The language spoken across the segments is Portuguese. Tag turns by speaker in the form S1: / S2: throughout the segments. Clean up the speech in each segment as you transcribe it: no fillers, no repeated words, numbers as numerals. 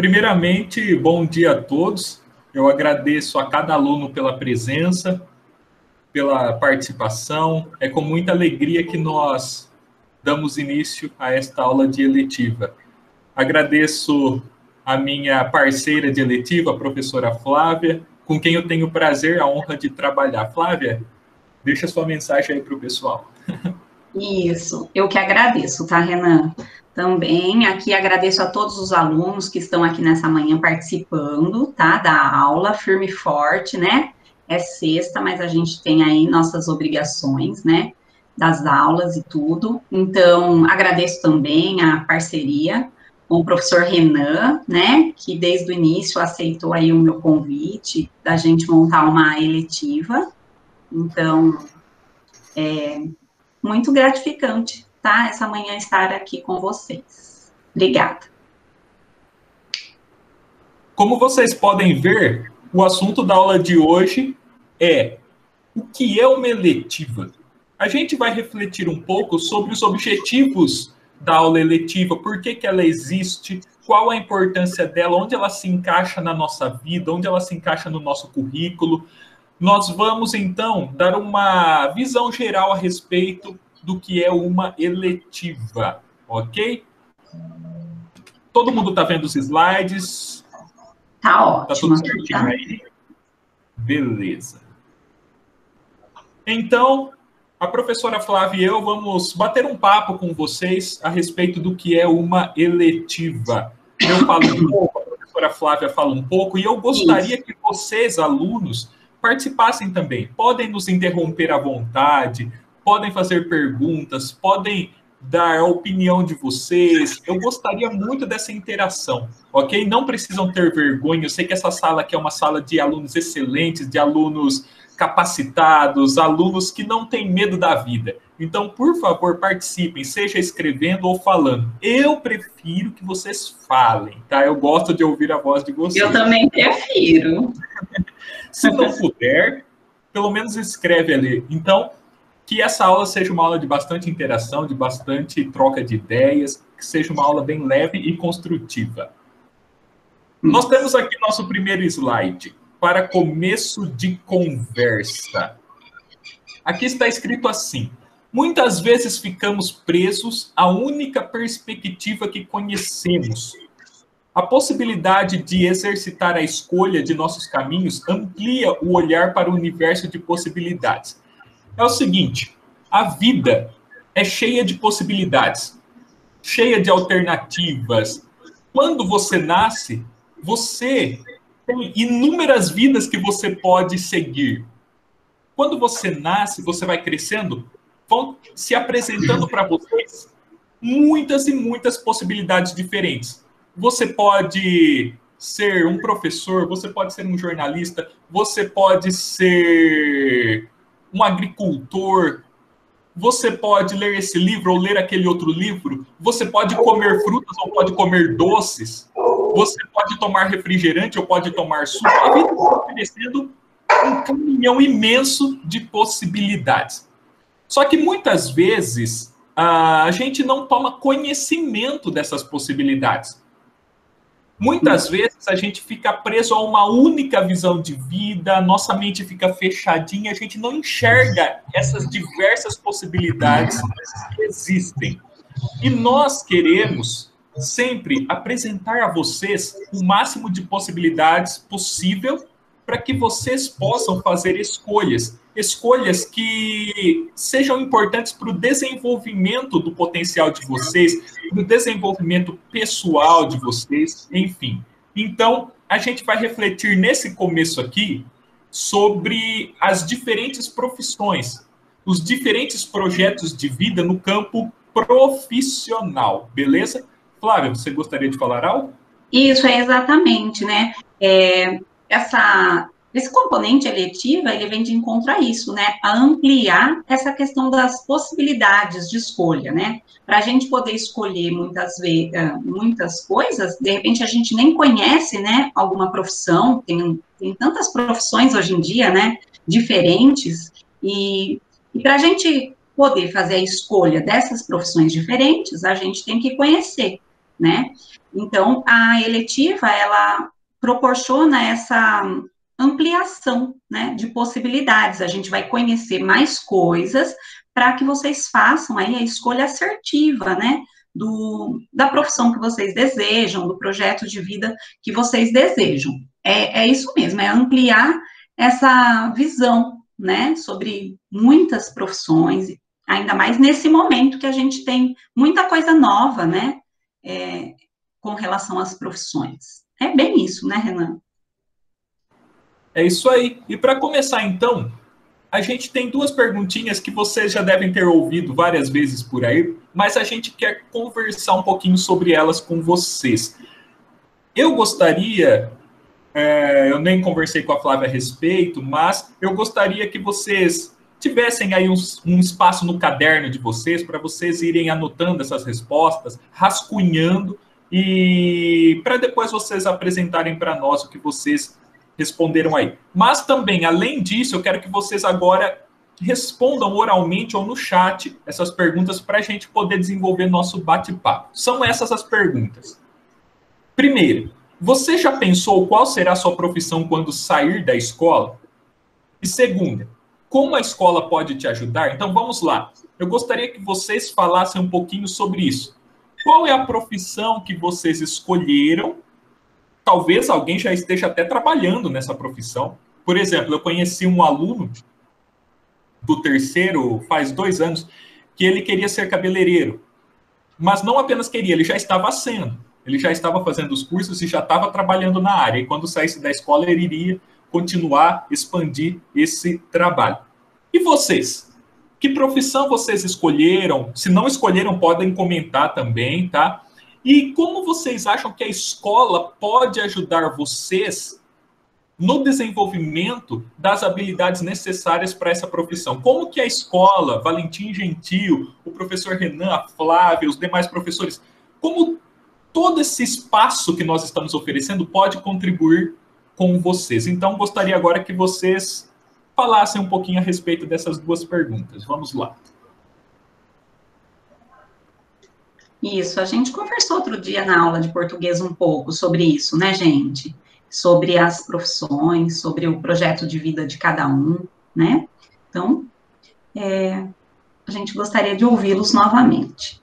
S1: Primeiramente, bom dia a todos. Eu agradeço a cada aluno pela presença, pela participação. É com muita alegria que nós damos início a esta aula de eletiva. Agradeço a minha parceira de eletiva, a professora Flávia, com quem eu tenho o prazer, a honra de trabalhar. Flávia, deixa sua mensagem aí para o pessoal.
S2: Isso, eu que agradeço, tá, Renan? Também aqui agradeço a todos os alunos que estão aqui nessa manhã participando, tá, da aula, firme e forte, né? É sexta, mas a gente tem aí nossas obrigações, né, das aulas e tudo. Então, agradeço também a parceria com o professor Renan, né, que desde o início aceitou aí o meu convite da gente montar uma eletiva. Então, muito gratificante, tá? Essa manhã estar aqui com vocês. Obrigada.
S1: Como vocês podem ver, o assunto da aula de hoje é o que é uma eletiva. A gente vai refletir um pouco sobre os objetivos da aula eletiva, por que ela existe, qual a importância dela, onde ela se encaixa na nossa vida, onde ela se encaixa no nosso currículo. Nós vamos, então, dar uma visão geral a respeito do que é uma eletiva, ok? Todo mundo está vendo os slides?
S2: Tá ótimo.
S1: Tá tudo certinho aí? Beleza. Então, a professora Flávia e eu vamos bater um papo com vocês a respeito do que é uma eletiva. Eu falo um pouco, a professora Flávia fala um pouco, e eu gostaria que vocês, alunos, participassem também. Podem nos interromper à vontade, podem fazer perguntas, podem dar a opinião de vocês. Eu gostaria muito dessa interação, ok? Não precisam ter vergonha. Eu sei que essa sala aqui é uma sala de alunos excelentes, de alunos capacitados, alunos que não têm medo da vida. Então, por favor, participem, seja escrevendo ou falando. Eu prefiro que vocês falem, tá? Eu gosto de ouvir a voz de vocês.
S2: Eu também prefiro.
S1: Se não puder, pelo menos escreve ali. Então, que essa aula seja uma aula de bastante interação, de bastante troca de ideias, que seja uma aula bem leve e construtiva. Nós temos aqui nosso primeiro slide para começo de conversa. Aqui está escrito assim: muitas vezes ficamos presos à única perspectiva que conhecemos. A possibilidade de exercitar a escolha de nossos caminhos amplia o olhar para o universo de possibilidades. É o seguinte, a vida é cheia de possibilidades, cheia de alternativas. Quando você nasce, você tem inúmeras vidas que você pode seguir. Quando você nasce, você vai crescendo, vão se apresentando para vocês muitas e muitas possibilidades diferentes. Você pode ser um professor, você pode ser um jornalista, você pode ser um agricultor, você pode ler esse livro ou ler aquele outro livro, você pode comer frutas ou pode comer doces, você pode tomar refrigerante ou pode tomar suco. A vida está oferecendo um caminhão imenso de possibilidades. Só que muitas vezes a gente não toma conhecimento dessas possibilidades. Muitas vezes a gente fica preso a uma única visão de vida, nossa mente fica fechadinha, a gente não enxerga essas diversas possibilidades que existem. E nós queremos sempre apresentar a vocês o máximo de possibilidades possível para que vocês possam fazer escolhas que sejam importantes para o desenvolvimento do potencial de vocês, para o desenvolvimento pessoal de vocês, enfim. Então, a gente vai refletir nesse começo aqui sobre as diferentes profissões, os diferentes projetos de vida no campo profissional, beleza? Flávia, você gostaria de falar algo?
S2: Isso, é exatamente, né? Esse componente eletiva, ele vem de encontro a isso, né? A ampliar essa questão das possibilidades de escolha, né? Para a gente poder escolher muitas coisas, de repente a gente nem conhece, né? Alguma profissão, tem tantas profissões hoje em dia, né? Diferentes, e para a gente poder fazer a escolha dessas profissões diferentes, a gente tem que conhecer, né? Então, a eletiva, ela proporciona essa ampliação, né, de possibilidades. A gente vai conhecer mais coisas para que vocês façam aí a escolha assertiva, né, da profissão que vocês desejam, do projeto de vida que vocês desejam. É isso mesmo, é ampliar essa visão, né, sobre muitas profissões, ainda mais nesse momento que a gente tem muita coisa nova, né, com relação às profissões. É bem isso, né, Renan?
S1: É isso aí. E para começar, então, a gente tem duas perguntinhas que vocês já devem ter ouvido várias vezes por aí, mas a gente quer conversar um pouquinho sobre elas com vocês. Eu gostaria, eu nem conversei com a Flávia a respeito, mas eu gostaria que vocês tivessem aí um espaço no caderno de vocês para vocês irem anotando essas respostas, rascunhando, e para depois vocês apresentarem para nós o que vocês responderam aí. Mas também, além disso, eu quero que vocês agora respondam oralmente ou no chat essas perguntas para a gente poder desenvolver nosso bate-papo. São essas as perguntas. Primeiro, você já pensou qual será a sua profissão quando sair da escola? E segunda, como a escola pode te ajudar? Então vamos lá. Eu gostaria que vocês falassem um pouquinho sobre isso. Qual é a profissão que vocês escolheram? Talvez alguém já esteja até trabalhando nessa profissão. Por exemplo, eu conheci um aluno do terceiro, faz 2 anos, que ele queria ser cabeleireiro. Mas não apenas queria, ele já estava sendo. Ele já estava fazendo os cursos e já estava trabalhando na área. E quando saísse da escola, ele iria continuar, expandir esse trabalho. E vocês? Que profissão vocês escolheram? Se não escolheram, podem comentar também, tá? E como vocês acham que a escola pode ajudar vocês no desenvolvimento das habilidades necessárias para essa profissão? Como que a escola, Valentim Gentil, o professor Renan, a Flávia, os demais professores, como todo esse espaço que nós estamos oferecendo pode contribuir com vocês? Então, gostaria agora que vocês falassem um pouquinho a respeito dessas duas perguntas. Vamos lá.
S2: Isso, a gente conversou outro dia na aula de português um pouco sobre isso, né, gente? Sobre as profissões, sobre o projeto de vida de cada um, né? Então, a gente gostaria de ouvi-los novamente.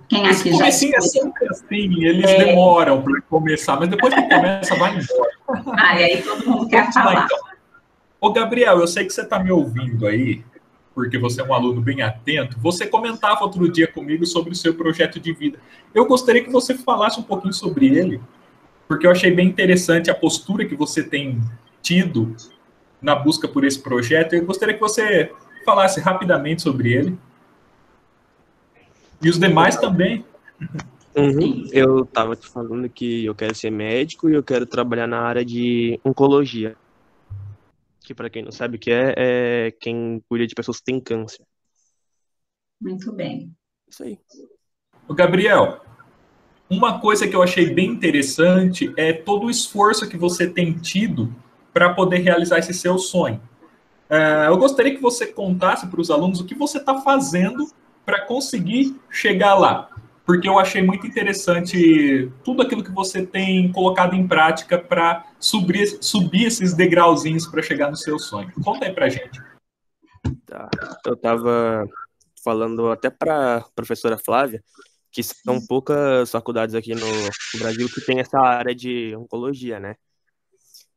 S2: Quem aqui já
S1: é sempre assim, eles demoram para começar, mas depois que começa, vai embora.
S2: E aí todo mundo quer falar. Então.
S1: Ô, Gabriel, eu sei que você está me ouvindo aí, porque você é um aluno bem atento. Você comentava outro dia comigo sobre o seu projeto de vida. Eu gostaria que você falasse um pouquinho sobre ele, porque eu achei bem interessante a postura que você tem tido na busca por esse projeto. Eu gostaria que você falasse rapidamente sobre ele. E os demais também.
S3: Eu estava te falando que eu quero ser médico e eu quero trabalhar na área de oncologia. Que, para quem não sabe o que é quem cuida de pessoas que têm câncer.
S2: Muito bem.
S3: Isso aí.
S1: O Gabriel, uma coisa que eu achei bem interessante é todo o esforço que você tem tido para poder realizar esse seu sonho. Eu gostaria que você contasse para os alunos o que você está fazendo para conseguir chegar lá, porque eu achei muito interessante tudo aquilo que você tem colocado em prática para subir esses degrauzinhos para chegar no seu sonho. Conta aí para a gente.
S3: Tá. Eu estava falando até para a professora Flávia que são poucas faculdades aqui no Brasil que tem essa área de oncologia, né?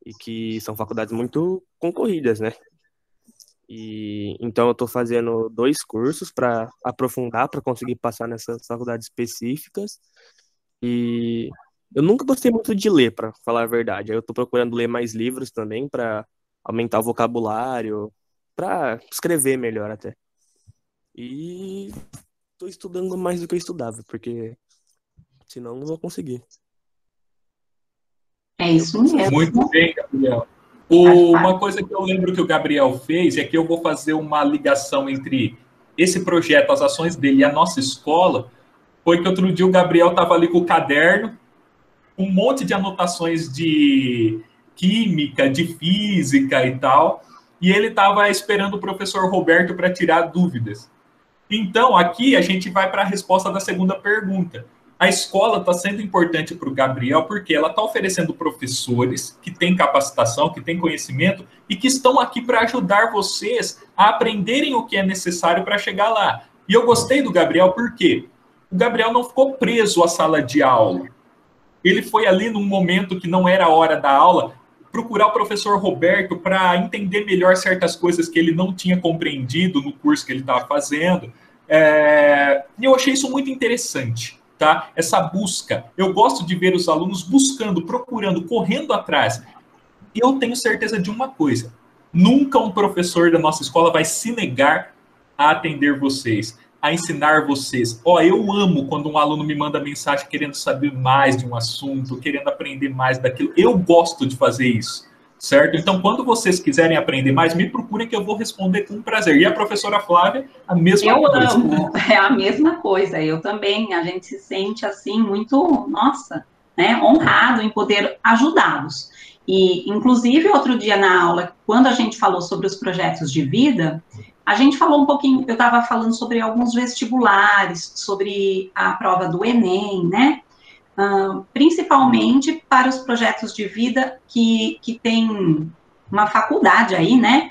S3: E que são faculdades muito concorridas, né? E então eu estou fazendo 2 cursos para aprofundar, para conseguir passar nessas faculdades específicas. E eu nunca gostei muito de ler, para falar a verdade. Eu estou procurando ler mais livros também para aumentar o vocabulário, para escrever melhor até. E estou estudando mais do que eu estudava, porque senão não vou conseguir.
S2: É isso mesmo.
S1: Muito bem, Gabriel. Uma coisa que eu lembro que o Gabriel fez é que eu vou fazer uma ligação entre esse projeto, as ações dele e a nossa escola, foi que outro dia o Gabriel estava ali com o caderno, um monte de anotações de química, de física e tal, e ele estava esperando o professor Roberto para tirar dúvidas. Então, aqui a gente vai para a resposta da segunda pergunta. A escola está sendo importante para o Gabriel porque ela está oferecendo professores que têm capacitação, que têm conhecimento e que estão aqui para ajudar vocês a aprenderem o que é necessário para chegar lá. E eu gostei do Gabriel porque o Gabriel não ficou preso à sala de aula. Ele foi ali num momento que não era a hora da aula, procurar o professor Roberto para entender melhor certas coisas que ele não tinha compreendido no curso que ele estava fazendo. E eu achei isso muito interessante, tá? Essa busca. Eu gosto de ver os alunos buscando, procurando, correndo atrás. E eu tenho certeza de uma coisa. Nunca um professor da nossa escola vai se negar a atender vocês, a ensinar vocês. Eu amo quando um aluno me manda mensagem querendo saber mais de um assunto, querendo aprender mais daquilo. Eu gosto de fazer isso, certo? Então, quando vocês quiserem aprender mais, me procurem que eu vou responder com prazer. E a professora Flávia, a mesma coisa.
S2: Eu amo, é a mesma coisa. Eu também, a gente se sente assim muito, nossa, né, honrado em poder ajudá-los. E, inclusive, outro dia na aula, quando a gente falou sobre os projetos de vida, a gente falou um pouquinho, eu estava falando sobre alguns vestibulares, sobre a prova do Enem, né? Principalmente para os projetos de vida que tem uma faculdade aí, né?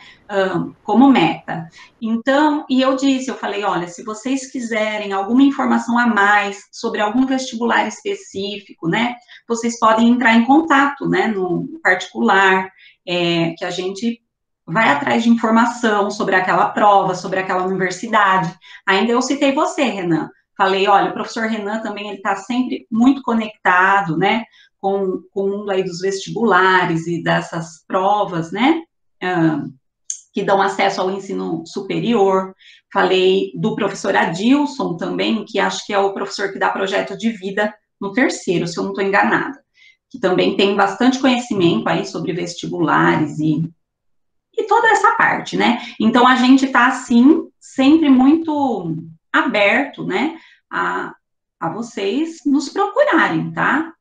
S2: Como meta. Então, e eu falei, olha, se vocês quiserem alguma informação a mais sobre algum vestibular específico, né? Vocês podem entrar em contato, né? No particular, que a gente vai atrás de informação sobre aquela prova, sobre aquela universidade. Ainda eu citei você, Renan. Falei, olha, o professor Renan também, ele está sempre muito conectado, né, com o mundo aí dos vestibulares e dessas provas, né, que dão acesso ao ensino superior. Falei do professor Adilson também, que acho que é o professor que dá projeto de vida no terceiro, se eu não estou enganada, que também tem bastante conhecimento aí sobre vestibulares e toda essa parte, né? Então, a gente está, assim, sempre muito aberto, né, a vocês nos procurarem, tá?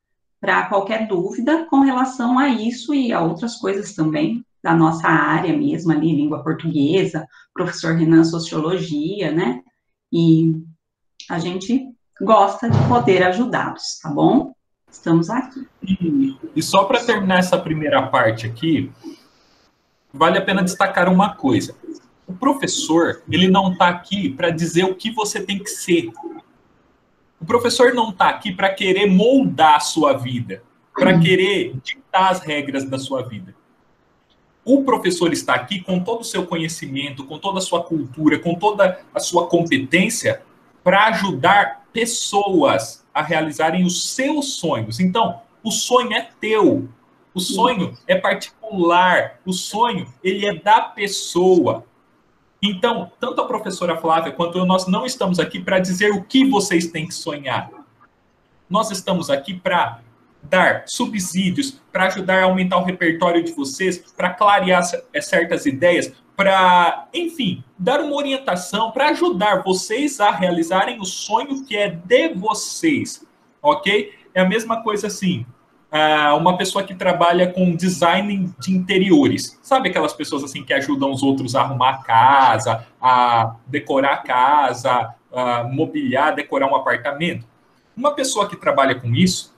S2: Para qualquer dúvida com relação a isso e a outras coisas também da nossa área mesmo ali, língua portuguesa, professor Renan, sociologia, né? E a gente gosta de poder ajudá-los, tá bom? Estamos aqui.
S1: E só para terminar essa primeira parte aqui, vale a pena destacar uma coisa. O professor, ele não está aqui para dizer o que você tem que ser. O professor não está aqui para querer moldar a sua vida, para querer ditar as regras da sua vida. O professor está aqui com todo o seu conhecimento, com toda a sua cultura, com toda a sua competência para ajudar pessoas a realizarem os seus sonhos. Então, o sonho é teu. O sonho é particular, o sonho, ele é da pessoa. Então, tanto a professora Flávia quanto eu, nós não estamos aqui para dizer o que vocês têm que sonhar. Nós estamos aqui para dar subsídios, para ajudar a aumentar o repertório de vocês, para clarear certas ideias, para, enfim, dar uma orientação, para ajudar vocês a realizarem o sonho que é de vocês, ok? É a mesma coisa assim, uma pessoa que trabalha com design de interiores. Sabe aquelas pessoas assim que ajudam os outros a arrumar a casa, a decorar a casa, a mobiliar, decorar um apartamento? Uma pessoa que trabalha com isso,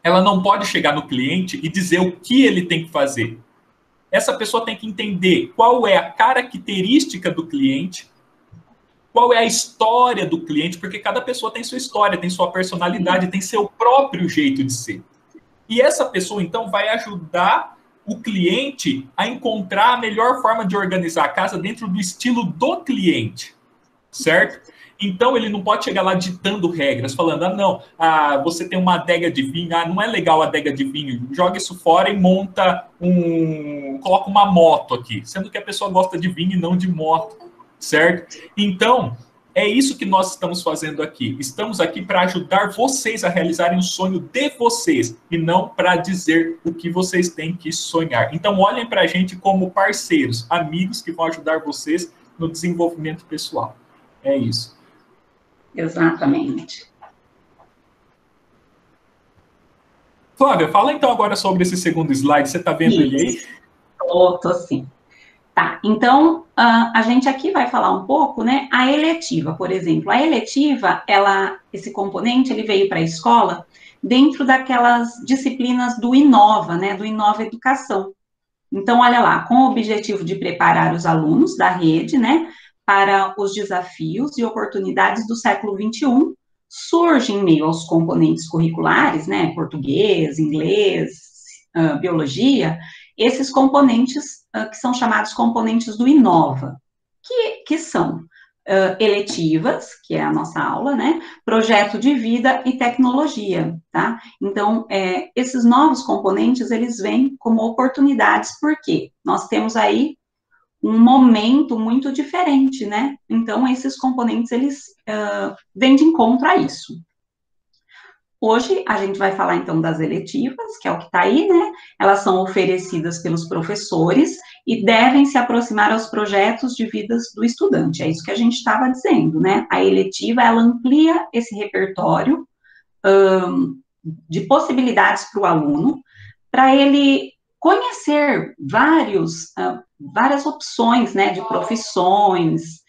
S1: ela não pode chegar no cliente e dizer o que ele tem que fazer. Essa pessoa tem que entender qual é a característica do cliente, qual é a história do cliente, porque cada pessoa tem sua história, tem sua personalidade, tem seu próprio jeito de ser. E essa pessoa, então, vai ajudar o cliente a encontrar a melhor forma de organizar a casa dentro do estilo do cliente, certo? Então, ele não pode chegar lá ditando regras, falando, você tem uma adega de vinho, não é legal a adega de vinho, joga isso fora e coloca uma moto aqui, sendo que a pessoa gosta de vinho e não de moto, certo? Então, é isso que nós estamos fazendo aqui. Estamos aqui para ajudar vocês a realizarem o sonho de vocês e não para dizer o que vocês têm que sonhar. Então, olhem para a gente como parceiros, amigos que vão ajudar vocês no desenvolvimento pessoal. É isso.
S2: Exatamente.
S1: Flávia, fala então agora sobre esse segundo slide. Você está vendo ele aí?
S2: Estou sim. Tá, então, a gente aqui vai falar um pouco, né, a eletiva, por exemplo. A eletiva, esse componente, ele veio para a escola dentro daquelas disciplinas do Inova, né, do Inova Educação. Então, olha lá, com o objetivo de preparar os alunos da rede, né, para os desafios e oportunidades do século XXI, surge em meio aos componentes curriculares, né, português, inglês, biologia, esses componentes que são chamados componentes do Inova, que são eletivas, que é a nossa aula, né, projeto de vida e tecnologia, tá? Então, esses novos componentes, eles vêm como oportunidades, porque nós temos aí um momento muito diferente, né? Então, esses componentes, eles vêm de encontro a isso. Hoje, a gente vai falar, então, das eletivas, que é o que está aí, né? Elas são oferecidas pelos professores e devem se aproximar aos projetos de vidas do estudante. É isso que a gente estava dizendo, né? A eletiva, ela amplia esse repertório de possibilidades para o aluno, para ele conhecer várias opções, né? De profissões,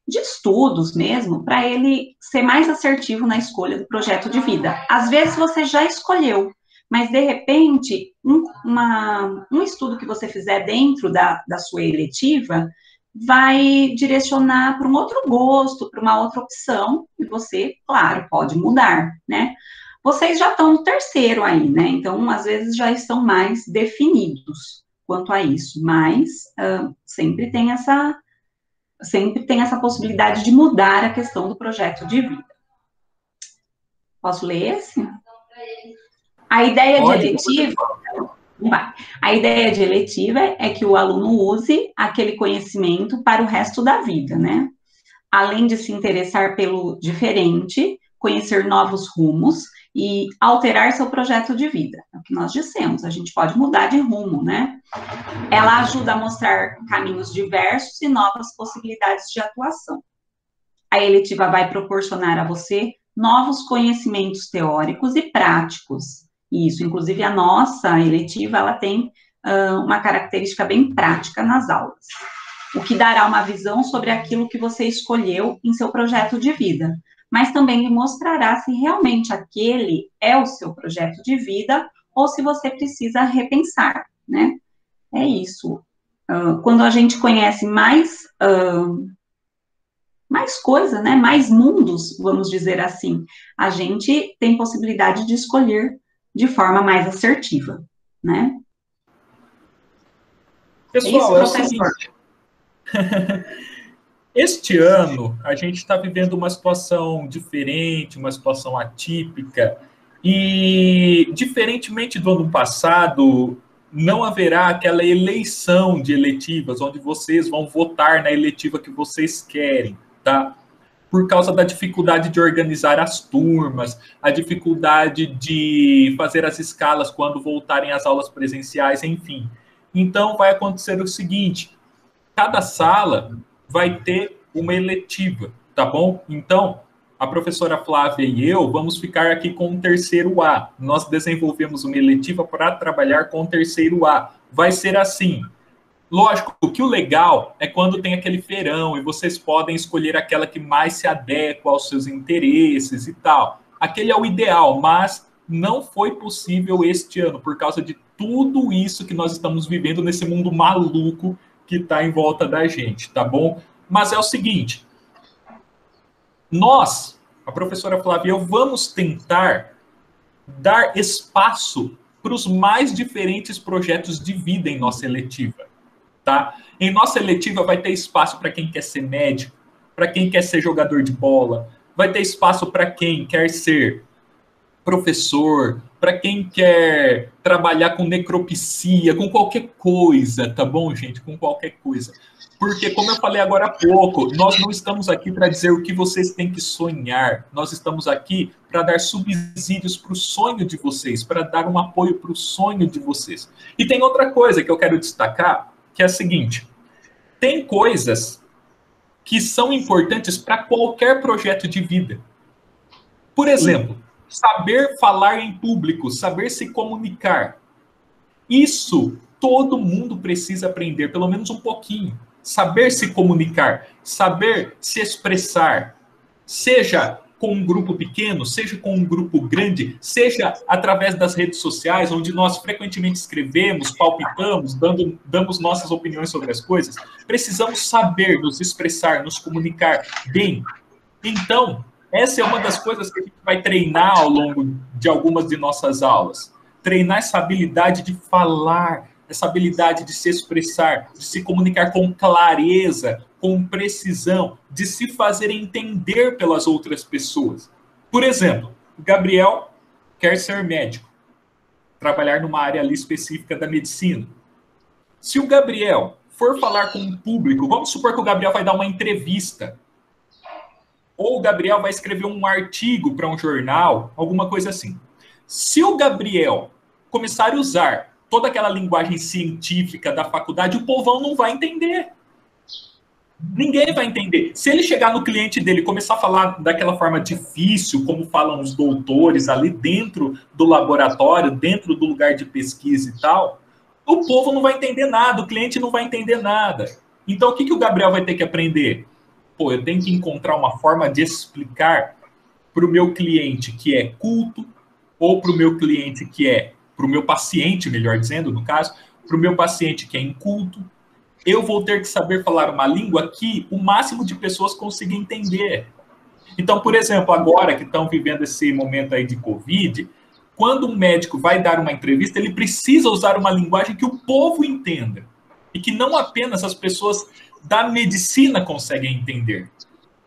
S2: de estudos mesmo, para ele ser mais assertivo na escolha do projeto de vida. Às vezes você já escolheu, mas de repente, um estudo que você fizer dentro da sua eletiva vai direcionar para um outro gosto, para uma outra opção, e você, claro, pode mudar, né? Vocês já estão no terceiro aí, né? Então, às vezes já estão mais definidos quanto a isso, mas sempre tem essa possibilidade de mudar a questão do projeto de vida. Posso ler esse? A ideia de eletiva... A ideia de eletiva é que o aluno use aquele conhecimento para o resto da vida, né? Além de se interessar pelo diferente, conhecer novos rumos e alterar seu projeto de vida. É o que nós dissemos, a gente pode mudar de rumo, né? Ela ajuda a mostrar caminhos diversos e novas possibilidades de atuação. A eletiva vai proporcionar a você novos conhecimentos teóricos e práticos. Isso, inclusive a nossa eletiva, ela tem uma característica bem prática nas aulas, o que dará uma visão sobre aquilo que você escolheu em seu projeto de vida, mas também lhe mostrará se realmente aquele é o seu projeto de vida ou se você precisa repensar, né? É isso. Quando a gente conhece mais coisa, né? Mais mundos, vamos dizer assim, a gente tem possibilidade de escolher de forma mais assertiva, né?
S1: Pessoal, é o seguinte. Este ano, a gente está vivendo uma situação diferente, uma situação atípica, e, diferentemente do ano passado, não haverá aquela eleição de eletivas, onde vocês vão votar na eletiva que vocês querem, tá? Por causa da dificuldade de organizar as turmas, a dificuldade de fazer as escalas quando voltarem às aulas presenciais, enfim. Então, vai acontecer o seguinte, cada sala vai ter uma eletiva, tá bom? Então, a professora Flávia e eu vamos ficar aqui com o terceiro A. Nós desenvolvemos uma eletiva para trabalhar com o terceiro A. Vai ser assim. Lógico, o que o legal é quando tem aquele feirão e vocês podem escolher aquela que mais se adequa aos seus interesses e tal. Aquele é o ideal, mas não foi possível este ano por causa de tudo isso que nós estamos vivendo nesse mundo maluco que está em volta da gente, tá bom? Mas é o seguinte, nós, a professora Flávia e eu, vamos tentar dar espaço para os mais diferentes projetos de vida em nossa eletiva. Tá? Em nossa eletiva vai ter espaço para quem quer ser médico, para quem quer ser jogador de bola, vai ter espaço para quem quer ser professor, para quem quer trabalhar com necropsia, com qualquer coisa, tá bom, gente? Com qualquer coisa. Porque, como eu falei agora há pouco, nós não estamos aqui para dizer o que vocês têm que sonhar, nós estamos aqui para dar subsídios para o sonho de vocês, para dar um apoio para o sonho de vocês. E tem outra coisa que eu quero destacar, que é a seguinte, tem coisas que são importantes para qualquer projeto de vida. Por exemplo, saber falar em público, saber se comunicar. Isso todo mundo precisa aprender, pelo menos um pouquinho. Saber se comunicar, saber se expressar, seja com um grupo pequeno, seja com um grupo grande, seja através das redes sociais, onde nós frequentemente escrevemos, palpitamos, damos nossas opiniões sobre as coisas. Precisamos saber nos expressar, nos comunicar bem. Então, essa é uma das coisas que a gente vai treinar ao longo de algumas de nossas aulas. Treinar essa habilidade de falar, essa habilidade de se expressar, de se comunicar com clareza, com precisão, de se fazer entender pelas outras pessoas. Por exemplo, o Gabriel quer ser médico, trabalhar numa área ali específica da medicina. Se o Gabriel for falar com um público, vamos supor que o Gabriel vai dar uma entrevista, ou o Gabriel vai escrever um artigo para um jornal, alguma coisa assim. Se o Gabriel começar a usar toda aquela linguagem científica da faculdade, o povão não vai entender. Ninguém vai entender. Se ele chegar no cliente dele e começar a falar daquela forma difícil, como falam os doutores ali dentro do laboratório, dentro do lugar de pesquisa e tal, o povo não vai entender nada, o cliente não vai entender nada. Então, o que o Gabriel vai ter que aprender? Pô, eu tenho que encontrar uma forma de explicar para o meu cliente que é culto, ou para o meu cliente que é, para o meu paciente, melhor dizendo, no caso, para o meu paciente que é inculto, eu vou ter que saber falar uma língua que o máximo de pessoas consiga entender. Então, por exemplo, agora que estão vivendo esse momento aí de Covid, quando um médico vai dar uma entrevista, ele precisa usar uma linguagem que o povo entenda. E que não apenas as pessoas da medicina conseguem entender.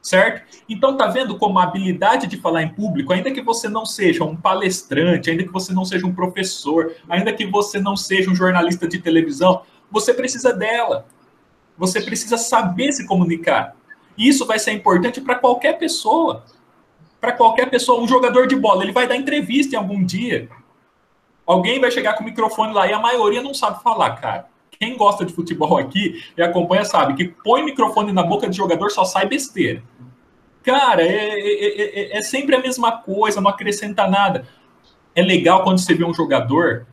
S1: Certo? Então, tá vendo como a habilidade de falar em público, ainda que você não seja um palestrante, ainda que você não seja um professor, ainda que você não seja um jornalista de televisão, você precisa dela. Você precisa saber se comunicar. E isso vai ser importante para qualquer pessoa. Para qualquer pessoa. Um jogador de bola, ele vai dar entrevista em algum dia. Alguém vai chegar com o microfone lá e a maioria não sabe falar, cara. Quem gosta de futebol aqui e acompanha sabe que põe microfone na boca de jogador só sai besteira. Cara, é sempre a mesma coisa, não acrescenta nada. É legal quando você vê um jogador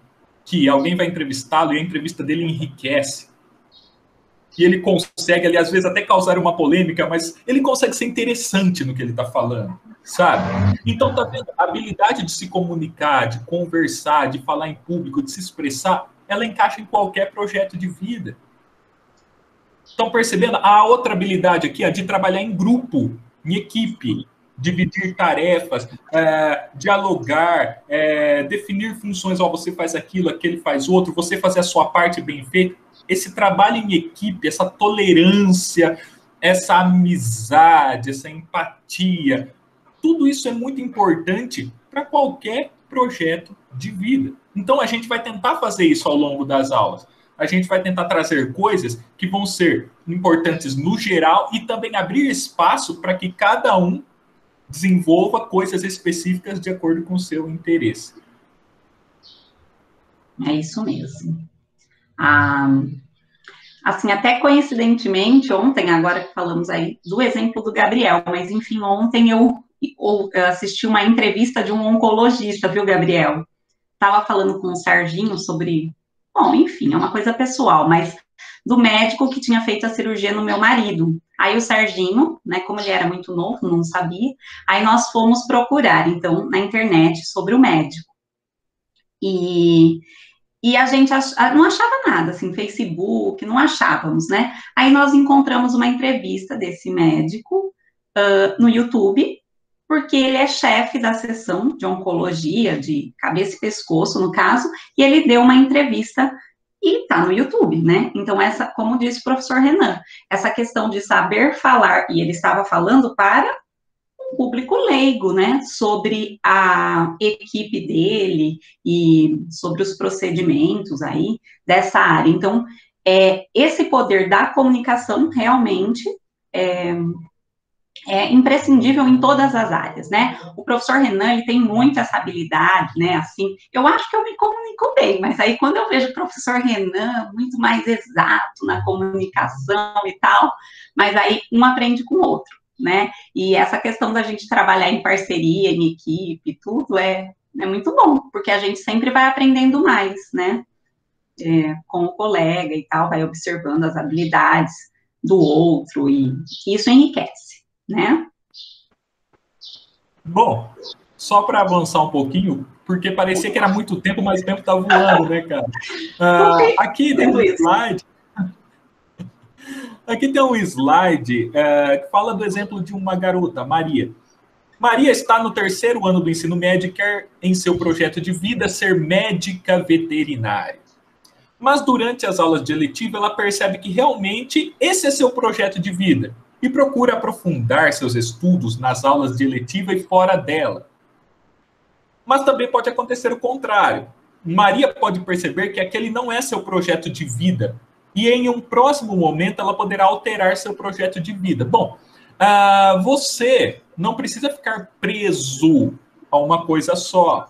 S1: que alguém vai entrevistá-lo e a entrevista dele enriquece. E ele consegue ali, às vezes, até causar uma polêmica, mas ele consegue ser interessante no que ele está falando, sabe? Então, tá vendo? A habilidade de se comunicar, de conversar, de falar em público, de se expressar, ela encaixa em qualquer projeto de vida. Estão percebendo? A outra habilidade aqui é de trabalhar em grupo, em equipe, dividir tarefas, dialogar, definir funções, você faz aquilo, aquele faz outro, você fazer a sua parte bem feita. Esse trabalho em equipe, essa tolerância, essa amizade, essa empatia, tudo isso é muito importante para qualquer projeto de vida. Então, a gente vai tentar fazer isso ao longo das aulas. A gente vai tentar trazer coisas que vão ser importantes no geral e também abrir espaço para que cada um desenvolva coisas específicas de acordo com o seu interesse.
S2: É isso mesmo. Assim, até coincidentemente, ontem, agora que falamos aí do exemplo do Gabriel, mas enfim, ontem eu assisti uma entrevista de um oncologista, viu, Gabriel? Estava falando com o Serginho sobre, bom, enfim, é uma coisa pessoal, mas do médico que tinha feito a cirurgia no meu marido. Aí o Serginho, né, como ele era muito novo, não sabia, aí nós fomos procurar, então, na internet sobre o médico. E a gente não achava nada, assim, Facebook, não achávamos, né? Aí nós encontramos uma entrevista desse médico no YouTube, porque ele é chefe da seção de oncologia, de cabeça e pescoço, no caso, e ele deu uma entrevista e tá no YouTube, né? Então, essa, como disse o professor Renan, essa questão de saber falar, e ele estava falando para um público leigo, né, sobre a equipe dele e sobre os procedimentos aí dessa área. Então, esse poder da comunicação realmente é imprescindível em todas as áreas, né? O professor Renan, ele tem muito essa habilidade, né? Assim, eu acho que eu me comunico bem, mas aí quando eu vejo o professor Renan muito mais exato na comunicação e tal, mas aí um aprende com o outro, né? E essa questão da gente trabalhar em parceria, em equipe, tudo é muito bom, porque a gente sempre vai aprendendo mais, né? com o colega e tal, vai observando as habilidades do outro, e isso enriquece, né?
S1: Bom, só para avançar um pouquinho, porque parecia que era muito tempo, mas o tempo está voando, né, cara? Aqui tem um slide. Aqui tem um slide que fala do exemplo de uma garota, Maria. Maria está no 3º ano do ensino médio e quer, em seu projeto de vida, ser médica veterinária. Mas durante as aulas de eletiva, ela percebe que realmente esse é seu projeto de vida e procura aprofundar seus estudos nas aulas de eletiva e fora dela. Mas também pode acontecer o contrário. Maria pode perceber que aquele não é seu projeto de vida e em um próximo momento ela poderá alterar seu projeto de vida. Bom, você não precisa ficar preso a uma coisa só.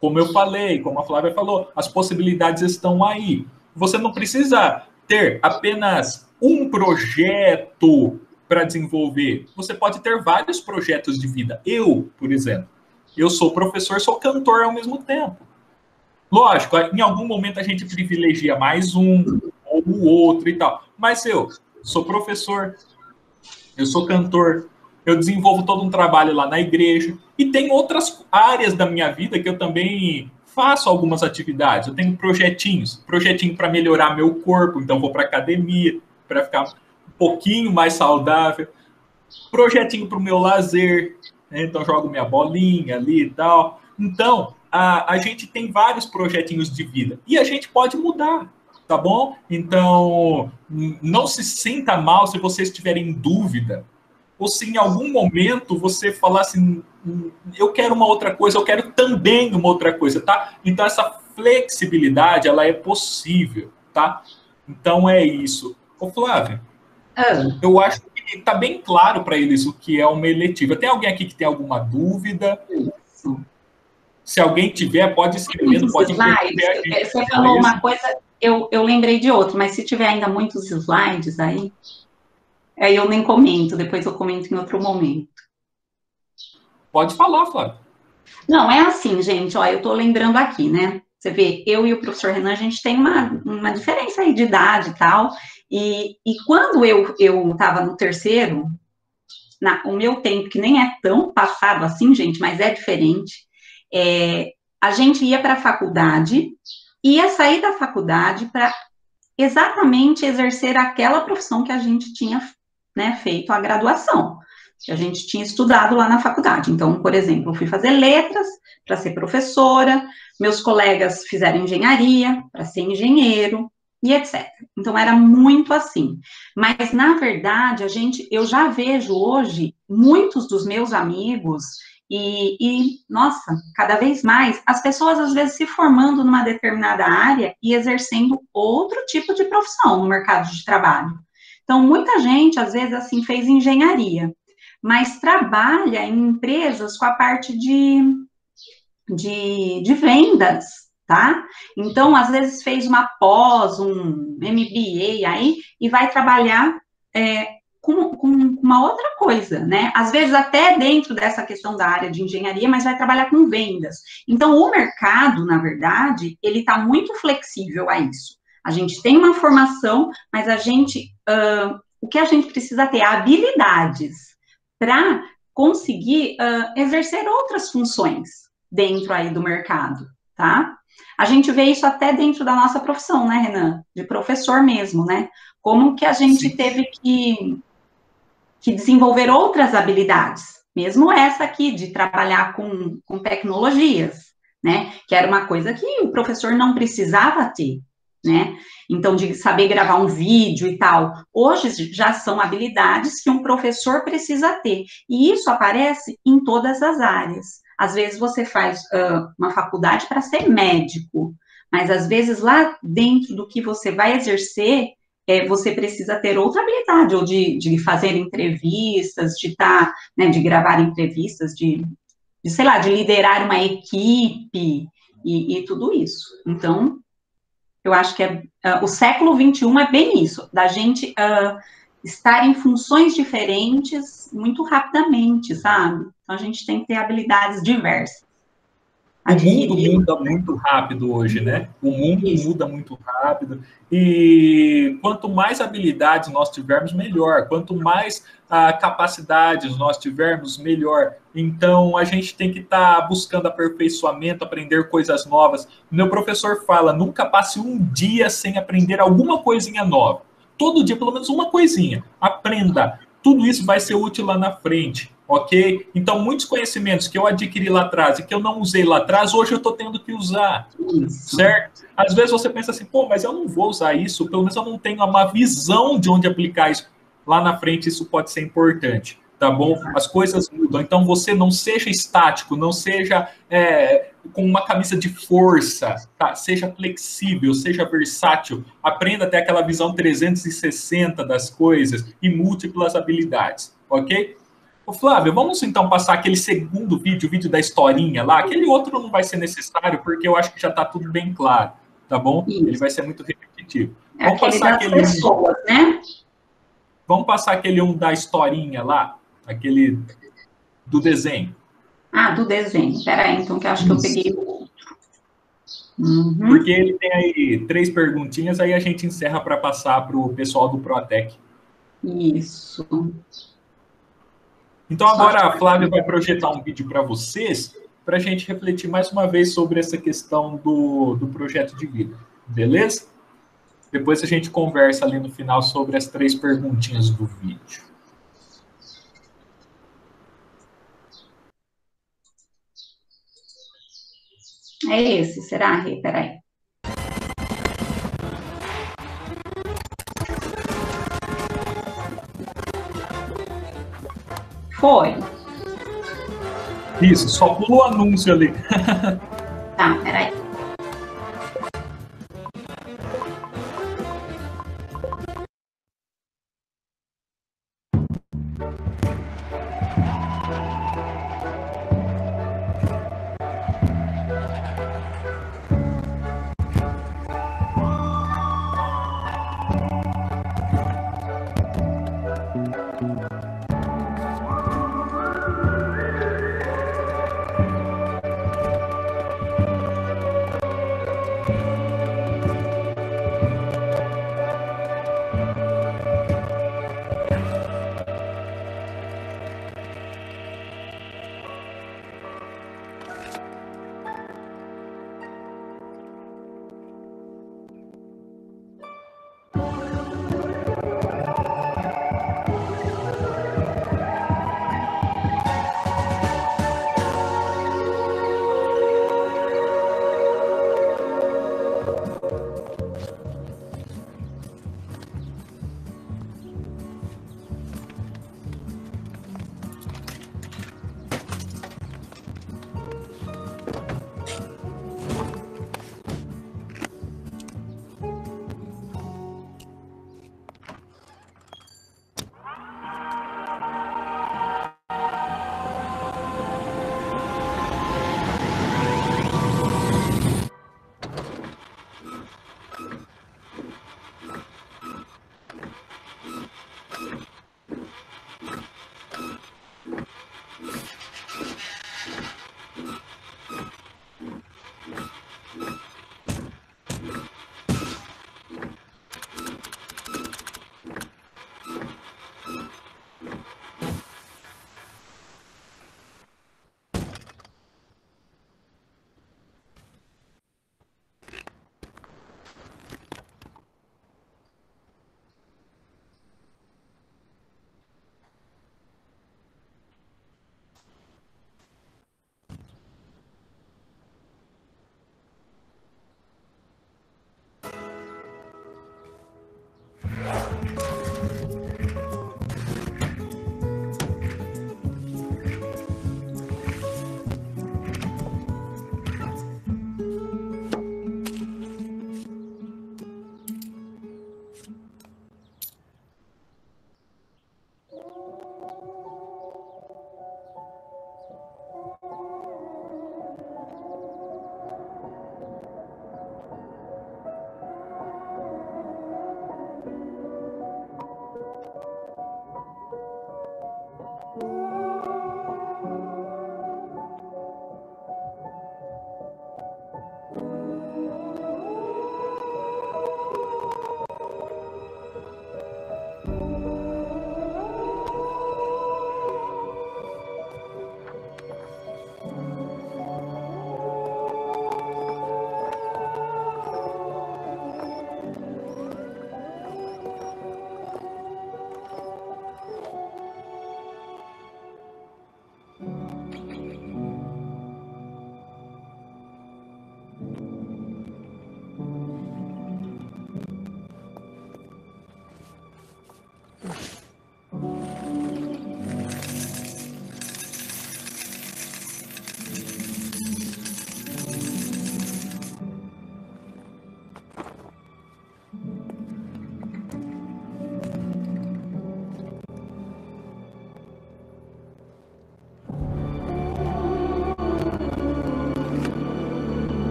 S1: Como eu falei, como a Flávia falou, as possibilidades estão aí. Você não precisa ter apenas um projeto para desenvolver. Você pode ter vários projetos de vida. Eu, por exemplo, eu sou professor, sou cantor ao mesmo tempo. Lógico, em algum momento a gente privilegia mais um ou o outro e tal. Mas eu sou professor, eu sou cantor, eu desenvolvo todo um trabalho lá na igreja e tem outras áreas da minha vida que eu também faço algumas atividades. Eu tenho projetinho para melhorar meu corpo, então vou para academia para ficar um pouquinho mais saudável, projetinho para o meu lazer, né? Então jogo minha bolinha ali e tal. Então a gente tem vários projetinhos de vida e a gente pode mudar. Tá bom? Então, não se sinta mal se você estiver em dúvida. Ou se em algum momento você falar assim, eu quero uma outra coisa, eu quero também uma outra coisa, tá? Então, essa flexibilidade, ela é possível, tá? Então, é isso. Ô, Flávia, eu acho que tá bem claro para eles o que é uma eletiva. Tem alguém aqui que tem alguma dúvida? Isso. Se alguém tiver, pode escrever, não pode interromper a gente.
S2: Você falou uma coisa... Eu lembrei de outro, mas se tiver ainda muitos slides aí eu nem comento, depois eu comento em outro momento.
S1: Pode falar, Flávio.
S2: Não, é assim, gente, ó, eu tô lembrando aqui, né? Você vê, eu e o professor Renan, a gente tem uma diferença aí de idade e tal, e quando eu tava no 3º, o meu tempo, que nem é tão passado assim, gente, mas é diferente, a gente ia para a faculdade, ia sair da faculdade para exatamente exercer aquela profissão que a gente tinha, né, feito a graduação, que a gente tinha estudado lá na faculdade. Então, por exemplo, eu fui fazer letras para ser professora, meus colegas fizeram engenharia para ser engenheiro, e etc. Então, era muito assim. Mas, na verdade, eu já vejo hoje muitos dos meus amigos nossa, cada vez mais, as pessoas às vezes se formando numa determinada área e exercendo outro tipo de profissão no mercado de trabalho. Então, muita gente, às vezes, assim, fez engenharia, mas trabalha em empresas com a parte de vendas, tá? Então, às vezes, fez uma pós, um MBA aí, e vai trabalhar com uma outra coisa, né? Às vezes até dentro dessa questão da área de engenharia, mas vai trabalhar com vendas. Então, o mercado, na verdade, ele está muito flexível a isso. A gente tem uma formação, mas o que a gente precisa ter é habilidades para conseguir exercer outras funções dentro aí do mercado, tá? A gente vê isso até dentro da nossa profissão, né, Renan? De professor mesmo, né? Como que a gente Sim. teve que desenvolver outras habilidades, mesmo essa aqui, de trabalhar com tecnologias, né, que era uma coisa que o professor não precisava ter, né, então, de saber gravar um vídeo e tal, hoje já são habilidades que um professor precisa ter, e isso aparece em todas as áreas. Às vezes você faz uma faculdade para ser médico, mas às vezes lá dentro do que você vai exercer, você precisa ter outra habilidade, ou de fazer entrevistas, de gravar entrevistas, sei lá, de liderar uma equipe e tudo isso. Então, eu acho que o século XXI é bem isso, da gente estar em funções diferentes muito rapidamente, sabe? Então, a gente tem que ter habilidades diversas.
S1: O mundo muda muito rápido hoje, né? O mundo muda muito rápido. E quanto mais habilidades nós tivermos, melhor. Quanto mais capacidades nós tivermos, melhor. Então, a gente tem que estar buscando aperfeiçoamento, aprender coisas novas. Meu professor fala, nunca passe um dia sem aprender alguma coisinha nova. Todo dia, pelo menos uma coisinha. Aprenda. Tudo isso vai ser útil lá na frente, ok? Então, muitos conhecimentos que eu adquiri lá atrás e que eu não usei lá atrás, hoje eu estou tendo que usar, certo? Às vezes você pensa assim, pô, mas eu não vou usar isso, pelo menos eu não tenho uma visão de onde aplicar isso. Lá na frente isso pode ser importante, tá bom? As coisas mudam, então você não seja estático, não seja com uma camisa de força, tá? Seja flexível, seja versátil, aprenda a ter aquela visão 360 das coisas e múltiplas habilidades, ok? Ô, Flávio, vamos então passar aquele segundo vídeo, o vídeo da historinha lá. Aquele outro não vai ser necessário, porque eu acho que já está tudo bem claro, tá bom? Isso. Ele vai ser muito repetitivo.
S2: Vamos passar aquele pessoas, né?
S1: Vamos passar aquele da historinha lá, aquele do desenho.
S2: Ah, do desenho. Peraí, então, que eu acho que eu peguei o outro.
S1: Porque ele tem aí 3 perguntinhas, aí a gente encerra para passar para o pessoal do Protec.
S2: Isso.
S1: Então, agora a Flávia vai projetar um vídeo para vocês, para a gente refletir mais uma vez sobre essa questão do projeto de vida. Beleza? Depois a gente conversa ali no final sobre as 3 perguntinhas do vídeo.
S2: É esse, será, Rê? Peraí. Foi.
S1: Isso, só pula o anúncio ali.
S2: Tá, peraí.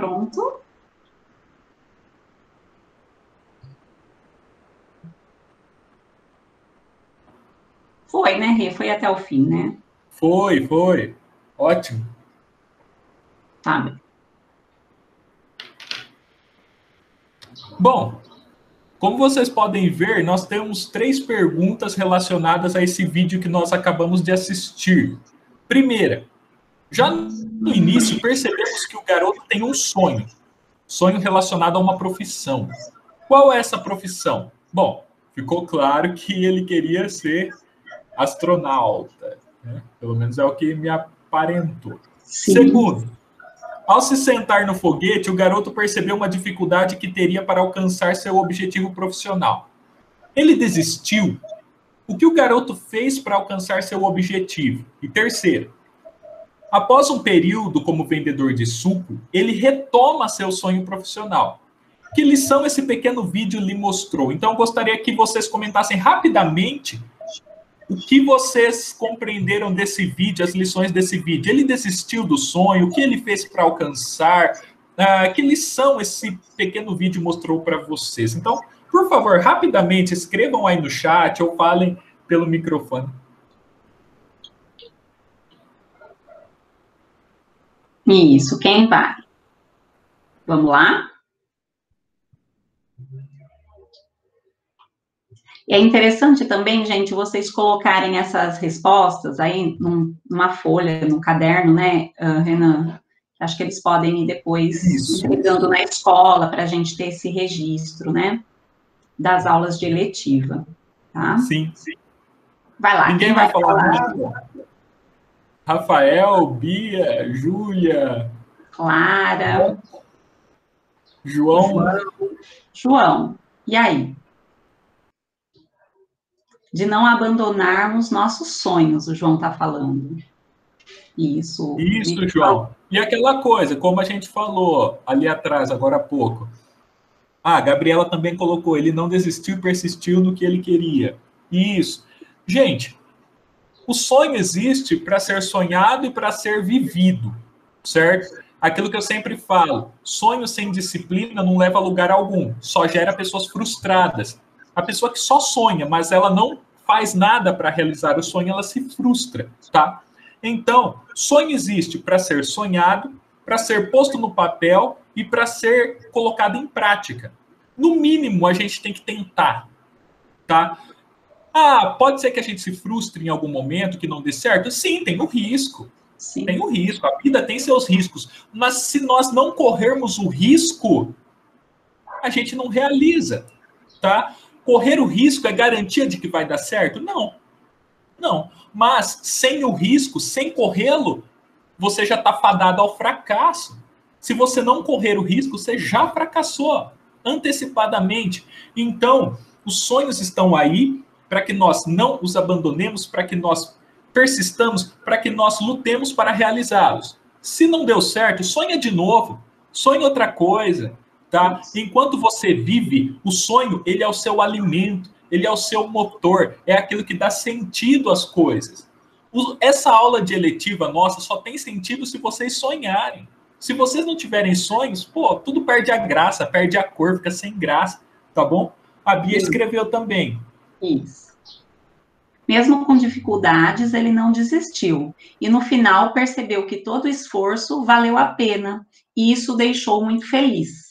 S2: pronto? Foi, né, Rê? Foi até o fim, né?
S1: Foi. Ótimo.
S2: Tá bem.
S1: Bom, como vocês podem ver, nós temos 3 perguntas relacionadas a esse vídeo que nós acabamos de assistir. Primeira, já no início percebemos que o garoto tem um sonho relacionado a uma profissão. Qual é essa profissão? Bom, ficou claro que ele queria ser astronauta, né? Pelo menos é o que me aparentou.
S2: Sim.
S1: Segundo, ao se sentar no foguete, o garoto percebeu uma dificuldade que teria para alcançar seu objetivo profissional. Ele desistiu? O que o garoto fez para alcançar seu objetivo? E terceiro, após um período como vendedor de suco, ele retoma seu sonho profissional. Que lição esse pequeno vídeo lhe mostrou? Então, eu gostaria que vocês comentassem rapidamente o que vocês compreenderam desse vídeo, as lições desse vídeo. Ele desistiu do sonho? O que ele fez para alcançar? Que lição esse pequeno vídeo mostrou para vocês? Então, por favor, rapidamente, escrevam aí no chat ou falem pelo microfone.
S2: Isso, quem vai? Vamos lá? É interessante também, gente, vocês colocarem essas respostas aí numa folha, num caderno, né, Renan? Acho que eles podem ir depois entregando na escola para a gente ter esse registro, né, das aulas de eletiva, tá?
S1: Sim.
S2: Vai lá.
S1: Ninguém vai falar? Rafael, Bia, Júlia,
S2: Clara,
S1: João.
S2: E aí? De não abandonarmos nossos sonhos, o João está falando. Isso,
S1: João. E aquela coisa, como a gente falou ali atrás, agora há pouco. A Gabriela também colocou, ele não desistiu, persistiu no que ele queria. Isso. Gente, o sonho existe para ser sonhado e para ser vivido, certo? Aquilo que eu sempre falo, sonho sem disciplina não leva a lugar algum, só gera pessoas frustradas. A pessoa que só sonha, mas ela não faz nada para realizar o sonho, ela se frustra, tá? Então, sonho existe para ser sonhado, para ser posto no papel e para ser colocado em prática. No mínimo, a gente tem que tentar, tá? Pode ser que a gente se frustre em algum momento, que não dê certo? Sim, tem um risco.
S2: Sim.
S1: Tem um risco, a vida tem seus riscos. Mas se nós não corrermos o risco, a gente não realiza, tá? Correr o risco é garantia de que vai dar certo? Não. Mas sem o risco, sem corrê-lo, você já está fadado ao fracasso. Se você não correr o risco, você já fracassou antecipadamente. Então, os sonhos estão aí para que nós não os abandonemos, para que nós persistamos, para que nós lutemos para realizá-los. Se não deu certo, sonha de novo, sonhe outra coisa. Tá? Enquanto você vive, o sonho, ele é o seu alimento, ele é o seu motor, é aquilo que dá sentido às coisas. Essa aula de eletiva nossa só tem sentido se vocês sonharem. Se vocês não tiverem sonhos, tudo perde a graça, perde a cor, fica sem graça, tá bom? A Bia escreveu também.
S2: Isso. Mesmo com dificuldades, ele não desistiu. E no final percebeu que todo o esforço valeu a pena. E isso o deixou muito feliz.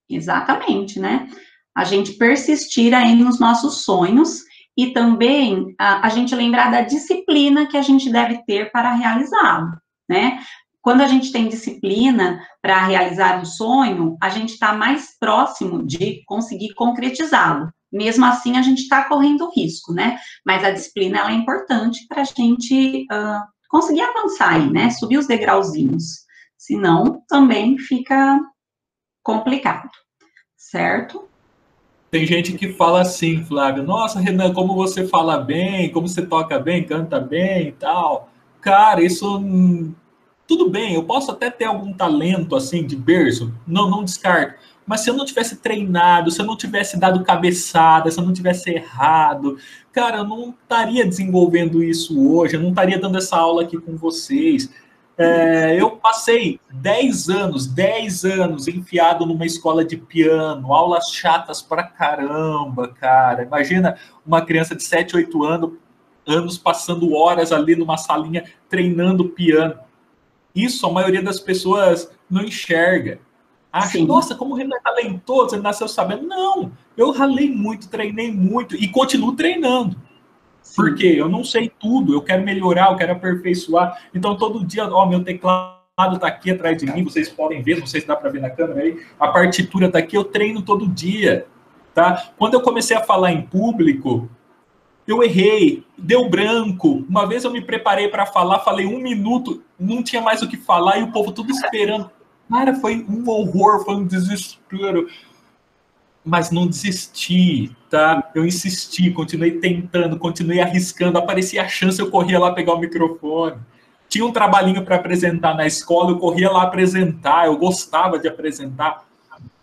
S2: Exatamente, né? A gente persistir aí nos nossos sonhos e também a gente lembrar da disciplina que a gente deve ter para realizá-lo, né? Quando a gente tem disciplina para realizar um sonho, a gente está mais próximo de conseguir concretizá-lo. Mesmo assim, a gente está correndo risco, né? Mas a disciplina, ela é importante para a gente conseguir avançar aí, né? Subir os degrauzinhos. Senão, também fica complicado, certo?
S1: Tem gente que fala assim, Flávio, nossa, Renan, como você fala bem, como você toca bem, canta bem e tal. Cara, isso, tudo bem, eu posso até ter algum talento, assim, de berço, não descarto. Mas se eu não tivesse treinado, se eu não tivesse dado cabeçada, se eu não tivesse errado, cara, eu não estaria desenvolvendo isso hoje, eu não estaria dando essa aula aqui com vocês. Eu passei 10 anos enfiado numa escola de piano, aulas chatas pra caramba, cara. Imagina uma criança de 7, 8 anos passando horas ali numa salinha treinando piano. Isso a maioria das pessoas não enxerga. Acha, nossa, como o Renan é talentoso, ele nasceu sabendo. Não, eu ralei muito, treinei muito e continuo treinando. Porque eu não sei tudo, eu quero melhorar, eu quero aperfeiçoar. Então, todo dia, meu teclado está aqui atrás de mim, vocês podem ver, não sei se dá para ver na câmera aí, a partitura está aqui, eu treino todo dia. Tá? Quando eu comecei a falar em público, eu errei, deu branco. Uma vez eu me preparei para falar, falei 1 minuto, não tinha mais o que falar e o povo tudo esperando. Cara, foi um horror, foi um desespero. Mas não desisti, tá? Eu insisti, continuei tentando, continuei arriscando. Aparecia a chance, eu corria lá pegar o microfone. Tinha um trabalhinho para apresentar na escola, eu corria lá apresentar, eu gostava de apresentar.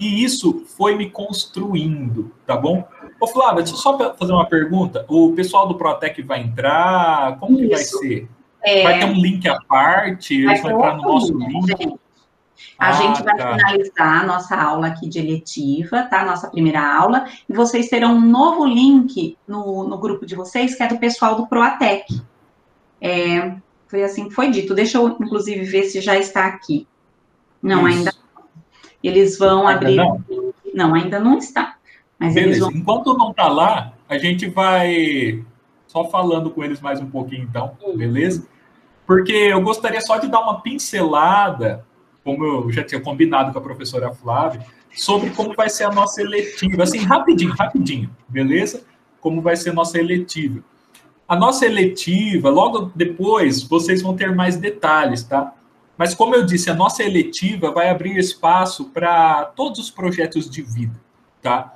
S1: E isso foi me construindo, tá bom? Ô, Flávia, deixa eu só fazer uma pergunta. O pessoal do Protec vai entrar? Como que vai ser? Vai ter um link à parte? Eles vão entrar no nosso link?
S2: A gente vai finalizar a nossa aula aqui de eletiva, tá? Nossa primeira aula. E vocês terão um novo link no grupo de vocês, que é do pessoal do Proatec. Foi assim que foi dito. Deixa eu, inclusive, ver se já está aqui. Não,
S1: isso.
S2: ainda não. Eles vão abrir... Não, ainda não está. Mas
S1: beleza.
S2: Eles vão...
S1: Enquanto não está lá, a gente vai só falando com eles mais um pouquinho, então. Beleza? Porque eu gostaria só de dar uma pincelada, como eu já tinha combinado com a professora Flávia, sobre como vai ser a nossa eletiva. Assim, rapidinho, beleza? Como vai ser a nossa eletiva. A nossa eletiva, logo depois, vocês vão ter mais detalhes, tá? Mas, como eu disse, a nossa eletiva vai abrir espaço para todos os projetos de vida, tá?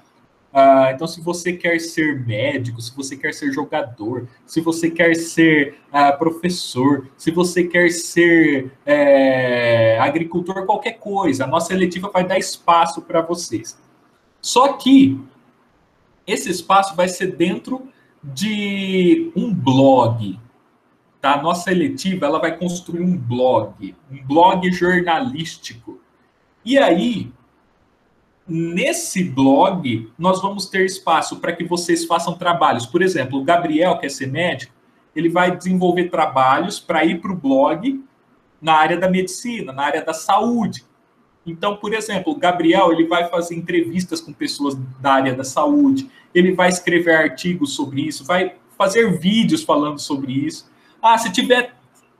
S1: Então, se você quer ser médico, se você quer ser jogador, se você quer ser professor, se você quer ser agricultor, qualquer coisa, a nossa eletiva vai dar espaço para vocês. Só que esse espaço vai ser dentro de um blog, tá? A nossa eletiva ela vai construir um blog jornalístico. E aí, nesse blog, nós vamos ter espaço para que vocês façam trabalhos. Por exemplo, o Gabriel, que quer ser médico, ele vai desenvolver trabalhos para ir para o blog na área da medicina, na área da saúde. Então, por exemplo, o Gabriel ele vai fazer entrevistas com pessoas da área da saúde, ele vai escrever artigos sobre isso, vai fazer vídeos falando sobre isso. Se tiver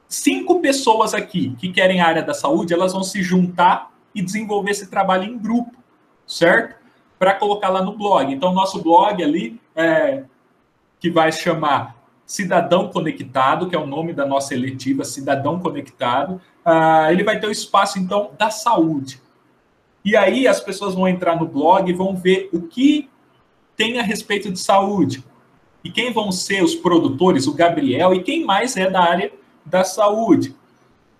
S1: 5 pessoas aqui que querem a área da saúde, elas vão se juntar e desenvolver esse trabalho em grupo, certo? Para colocar lá no blog. Então, nosso blog ali, que vai chamar Cidadão Conectado, que é o nome da nossa eletiva, Cidadão Conectado, ele vai ter o espaço, então, da saúde. E aí as pessoas vão entrar no blog e vão ver o que tem a respeito de saúde. E quem vão ser os produtores, o Gabriel, e quem mais é da área da saúde.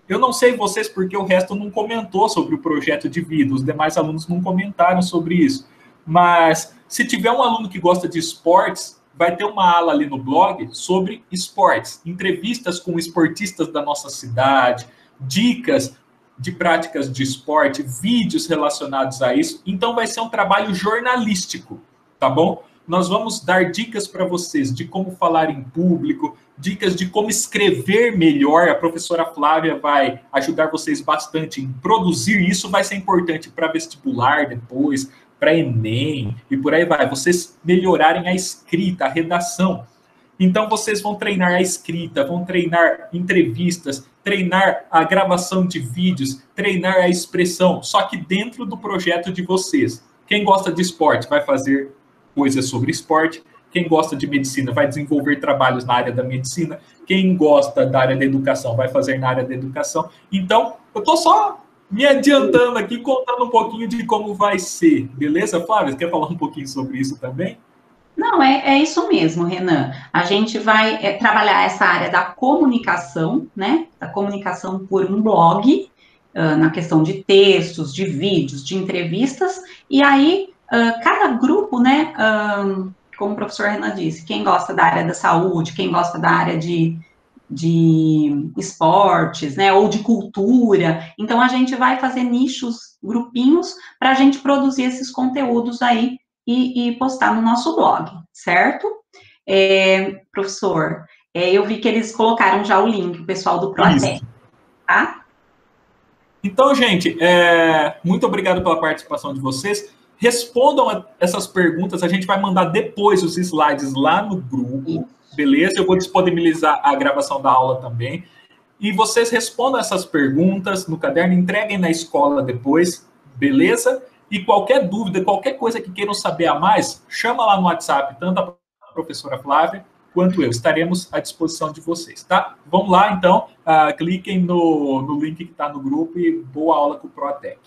S1: Eu não sei vocês porque o resto não comentou sobre o projeto de vida, os demais alunos não comentaram sobre isso. Mas se tiver um aluno que gosta de esportes, vai ter uma ala ali no blog sobre esportes, entrevistas com esportistas da nossa cidade, dicas de práticas de esporte, vídeos relacionados a isso. Então vai ser um trabalho jornalístico, tá bom? Nós vamos dar dicas para vocês de como falar em público, dicas de como escrever melhor. A professora Flávia vai ajudar vocês bastante em produzir isso. Vai ser importante para vestibular depois, para Enem e por aí vai. Vocês melhorarem a escrita, a redação. Então, vocês vão treinar a escrita, vão treinar entrevistas, treinar a gravação de vídeos, treinar a expressão, só que dentro do projeto de vocês. Quem gosta de esporte vai fazer coisas sobre esporte. Quem gosta de medicina vai desenvolver trabalhos na área da medicina. Quem gosta da área da educação vai fazer na área da educação. Então, eu estou só me adiantando aqui, contando um pouquinho de como vai ser. Beleza, Flávia? Você quer falar um pouquinho sobre isso também?
S2: Não, é isso mesmo, Renan. A gente vai trabalhar essa área da comunicação, né? Da comunicação por um blog, na questão de textos, de vídeos, de entrevistas. E aí, cada grupo, né? Como o professor Renan disse, quem gosta da área da saúde, quem gosta da área de de esportes, né, ou de cultura. Então, a gente vai fazer nichos, grupinhos, para a gente produzir esses conteúdos aí e postar no nosso blog, certo? Professor, eu vi que eles colocaram já o link, o pessoal do Proatec, tá?
S1: Então, gente, muito obrigado pela participação de vocês. Respondam essas perguntas, a gente vai mandar depois os slides lá no grupo, beleza? Eu vou disponibilizar a gravação da aula também. E vocês respondam essas perguntas no caderno, entreguem na escola depois, beleza? E qualquer dúvida, qualquer coisa que queiram saber a mais, chama lá no WhatsApp, tanto a professora Flávia quanto eu. Estaremos à disposição de vocês, tá? Vamos lá, então, cliquem no link que está no grupo e boa aula com o Proatec.